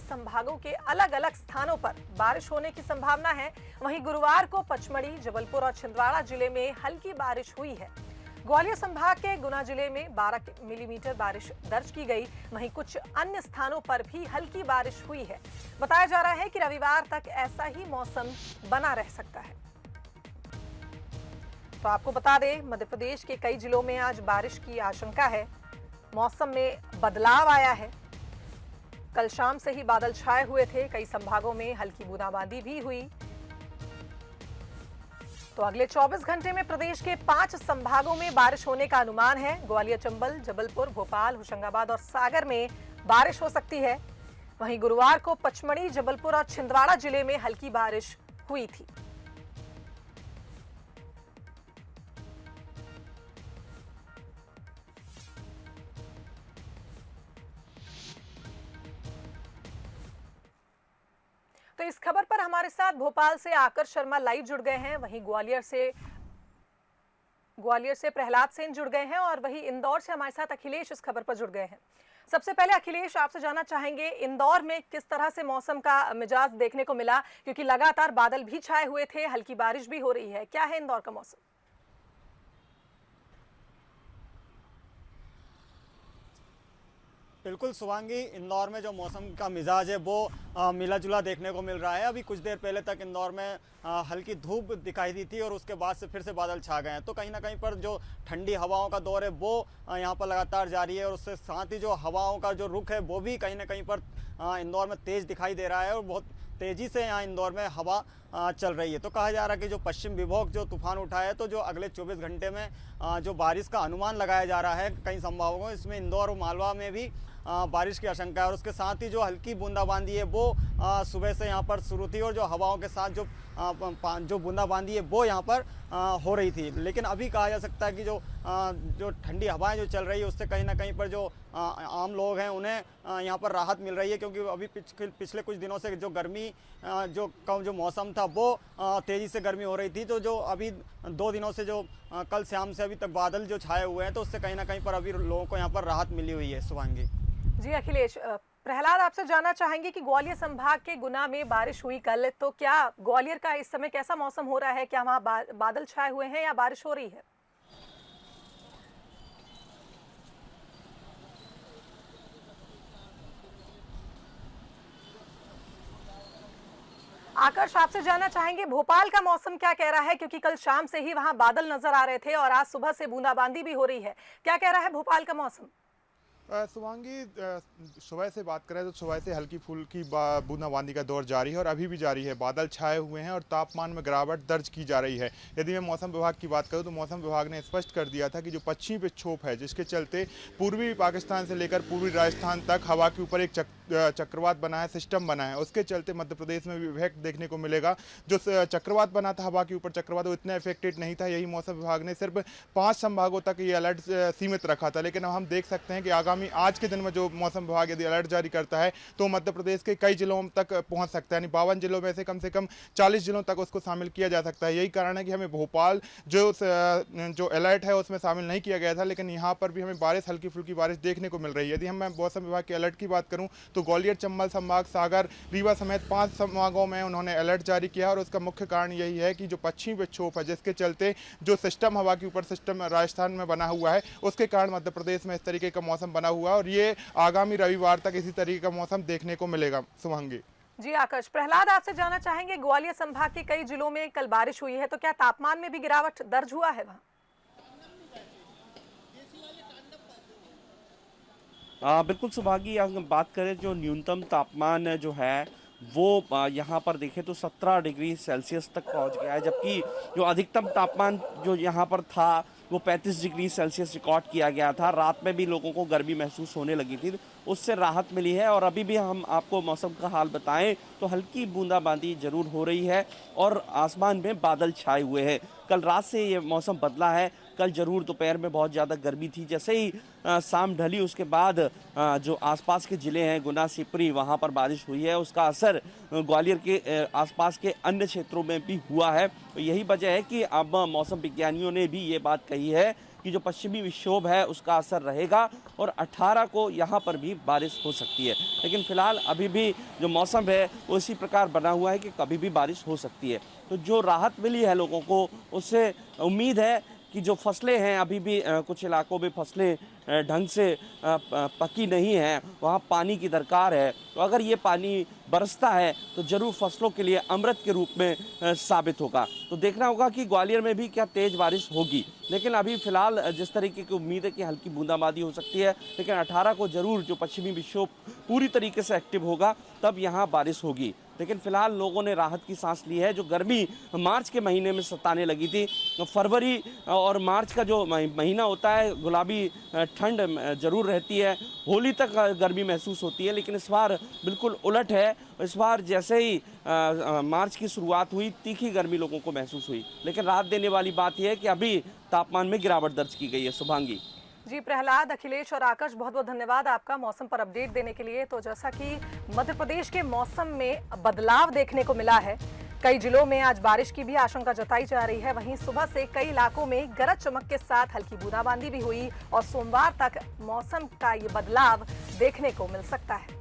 संभागों के अलग अलग स्थानों पर बारिश होने की संभावना है। वहीं गुरुवार को पचमढ़ी, जबलपुर और छिंदवाड़ा जिले में हल्की बारिश हुई है। ग्वालियर संभाग के गुना जिले में 12 मिलीमीटर बारिश दर्ज की गई। वहीं कुछ अन्य स्थानों पर भी हल्की बारिश हुई है। बताया जा रहा है कि रविवार तक ऐसा ही मौसम बना रह सकता है। तो आपको बता दें, मध्य प्रदेश के कई जिलों में आज बारिश की आशंका है। मौसम में बदलाव आया है। कल शाम से ही बादल छाए हुए थे। कई संभागों में हल्की बूंदाबांदी भी हुई। तो अगले 24 घंटे में प्रदेश के 5 संभागों में बारिश होने का अनुमान है। ग्वालियर, चंबल, जबलपुर, भोपाल, होशंगाबाद और सागर में बारिश हो सकती है। वहीं गुरुवार को पचमढ़ी, जबलपुर और छिंदवाड़ा जिले में हल्की बारिश हुई थी। तो इस खबर पर हमारे साथ भोपाल से आकर्ष शर्मा लाइव जुड़ गए हैं। वहीं ग्वालियर से प्रहलाद सेन जुड़ गए हैं और वहीं इंदौर से हमारे साथ अखिलेश इस खबर पर जुड़ गए हैं। सबसे पहले अखिलेश, आपसे जानना चाहेंगे इंदौर में किस तरह से मौसम का मिजाज देखने को मिला, क्योंकि लगातार बादल भी छाए हुए थे, हल्की बारिश भी हो रही है। क्या है इंदौर का मौसम? बिल्कुल शुभांगी, इंदौर में जो मौसम का मिजाज है वो मिला जुला देखने को मिल रहा है। अभी कुछ देर पहले तक इंदौर में हल्की धूप दिखाई दी थी और उसके बाद से फिर से बादल छा गए हैं। तो कहीं ना कहीं पर जो ठंडी हवाओं का दौर है वो यहाँ पर लगातार जारी है और उससे साथ ही जो हवाओं का जो रुख है वो भी कहीं ना कहीं पर इंदौर में तेज़ दिखाई दे रहा है और बहुत तेज़ी से यहाँ इंदौर में हवा चल रही है। तो कहा जा रहा है कि जो पश्चिम विभोग जो तूफान उठा है, तो जो अगले 24 घंटे में जो बारिश का अनुमान लगाया जा रहा है कई संभागों, इसमें इंदौर और मालवा में भी बारिश की आशंका है। और उसके साथ ही जो हल्की बूंदाबांदी है वो सुबह से यहाँ पर शुरू थी और जो हवाओं के साथ जो बूंदाबांदी है वो यहाँ पर हो रही थी। लेकिन अभी कहा जा सकता है कि जो ठंडी हवाएं जो चल रही है उससे कहीं ना कहीं पर जो आम लोग हैं उन्हें यहाँ पर राहत मिल रही है, क्योंकि अभी पिछले कुछ दिनों से जो गर्मी जो मौसम था वो तेज़ी से गर्मी हो रही थी। तो जो अभी 2 दिनों से जो कल शाम से अभी तक बादल जो छाए हुए हैं, तो उससे कहीं ना कहीं पर अभी लोगों को यहाँ पर राहत मिली हुई है। शुभांगी जी। अखिलेश, प्रहलाद आपसे जानना चाहेंगे कि ग्वालियर संभाग के गुना में बारिश हुई कल, तो क्या ग्वालियर का इस समय कैसा मौसम हो रहा है? क्या वहाँ बादल छाए हुए हैं या बारिश हो रही है? आकर्ष, आपसे जानना चाहेंगे भोपाल का मौसम क्या कह रहा है, क्योंकि कल शाम से ही वहां बादल नजर आ रहे थे और आज सुबह से बूंदाबांदी भी हो रही है। क्या कह रहा है भोपाल का मौसम? शुभांगी, सुबह से बात करें तो सुबह से हल्की फुल्की बूंदाबांदी का दौर जारी है और अभी भी जारी है। बादल छाए हुए हैं और तापमान में गिरावट दर्ज की जा रही है। यदि मैं मौसम विभाग की बात करूं तो मौसम विभाग ने स्पष्ट कर दिया था कि जो पश्चिमी विक्षोभ है, जिसके चलते पूर्वी पाकिस्तान से लेकर पूर्वी राजस्थान तक हवा के ऊपर एक चक्रवात बना है, सिस्टम बना है, उसके चलते मध्य प्रदेश में भी इफेक्ट देखने को मिलेगा। जो चक्रवात बना था, हवा के ऊपर चक्रवात, वो इतना इफेक्टेड नहीं था। यही मौसम विभाग ने सिर्फ 5 संभागों तक ये अलर्ट सीमित रखा था। लेकिन अब हम देख सकते हैं कि आगामी आज के दिन में जो मौसम विभाग यदि अलर्ट जारी करता है तो मध्य प्रदेश के कई जिलों तक पहुंच सकता है। यानी 52 जिलों में से कम 40 जिलों तक उसको शामिल किया जा सकता है। यही कारण है कि हमें भोपाल जो अलर्ट है उसमें शामिल नहीं किया गया था, लेकिन यहाँ पर भी हमें बारिश, हल्की फुल्की बारिश देखने को मिल रही है। यदि हम मौसम विभाग के अलर्ट की बात करूँ तो ग्वालियर, चंबल संभाग, सागर, रीवा समेत 5 संभागों में उन्होंने अलर्ट जारी किया और उसका मुख्य कारण यही है कि जो पश्चिमी विक्षोभ है, जिसके चलते जो सिस्टम हवा के ऊपर सिस्टम राजस्थान में बना हुआ है, उसके कारण मध्य प्रदेश में इस तरीके का मौसम बना हुआ है और ये आगामी रविवार तक इसी तरीके का मौसम देखने को मिलेगा। शुभांगी जी। आकाश, प्रहलाद आपसे जानना चाहेंगे ग्वालियर संभाग के कई जिलों में कल बारिश हुई है, तो क्या तापमान में भी गिरावट दर्ज हुआ है वहाँ? बिल्कुल शुभांगी, अगर बात करें जो न्यूनतम तापमान जो है वो यहाँ पर देखें तो 17 डिग्री सेल्सियस तक पहुँच गया है, जबकि जो अधिकतम तापमान जो यहाँ पर था वो 35 डिग्री सेल्सियस रिकॉर्ड किया गया था। रात में भी लोगों को गर्मी महसूस होने लगी थी, उससे राहत मिली है। और अभी भी हम आपको मौसम का हाल बताएं तो हल्की बूंदाबांदी जरूर हो रही है और आसमान में बादल छाए हुए हैं। कल रात से ये मौसम बदला है। कल जरूर दोपहर में बहुत ज़्यादा गर्मी थी, जैसे ही शाम ढली उसके बाद जो आसपास के ज़िले हैं, गुना, सिपरी, वहाँ पर बारिश हुई है। उसका असर ग्वालियर के आसपास के अन्य क्षेत्रों में भी हुआ है। तो यही वजह है कि अब मौसम विज्ञानियों ने भी ये बात कही है कि जो पश्चिमी विक्षोभ है उसका असर रहेगा और 18 को यहाँ पर भी बारिश हो सकती है। लेकिन फिलहाल अभी भी जो मौसम है वो इसी प्रकार बना हुआ है कि कभी भी बारिश हो सकती है। तो जो राहत मिली है लोगों को, उससे उम्मीद है कि जो फसलें हैं, अभी भी कुछ इलाकों में फसलें ढंग से पकी नहीं हैं, वहाँ पानी की दरकार है। तो अगर ये पानी बरसता है तो ज़रूर फसलों के लिए अमृत के रूप में साबित होगा। तो देखना होगा कि ग्वालियर में भी क्या तेज़ बारिश होगी। लेकिन अभी फ़िलहाल जिस तरीके की उम्मीद है कि हल्की बूंदाबांदी हो सकती है, लेकिन 18 को ज़रूर जो पश्चिमी विक्षोभ पूरी तरीके से एक्टिव होगा तब यहाँ बारिश होगी। लेकिन फिलहाल लोगों ने राहत की सांस ली है। जो गर्मी मार्च के महीने में सताने लगी थी, फरवरी और मार्च का जो महीना होता है गुलाबी ठंड जरूर रहती है, होली तक गर्मी महसूस होती है, लेकिन इस बार बिल्कुल उलट है। इस बार जैसे ही मार्च की शुरुआत हुई, तीखी गर्मी लोगों को महसूस हुई। लेकिन राहत देने वाली बात यह है कि अभी तापमान में गिरावट दर्ज की गई है। शुभांगी जी, प्रहलाद, अखिलेश और आकाश, बहुत बहुत धन्यवाद आपका मौसम पर अपडेट देने के लिए। तो जैसा कि मध्य प्रदेश के मौसम में बदलाव देखने को मिला है, कई जिलों में आज बारिश की भी आशंका जताई जा रही है। वहीं सुबह से कई इलाकों में गरज चमक के साथ हल्की बूंदाबांदी भी हुई और सोमवार तक मौसम का ये बदलाव देखने को मिल सकता है।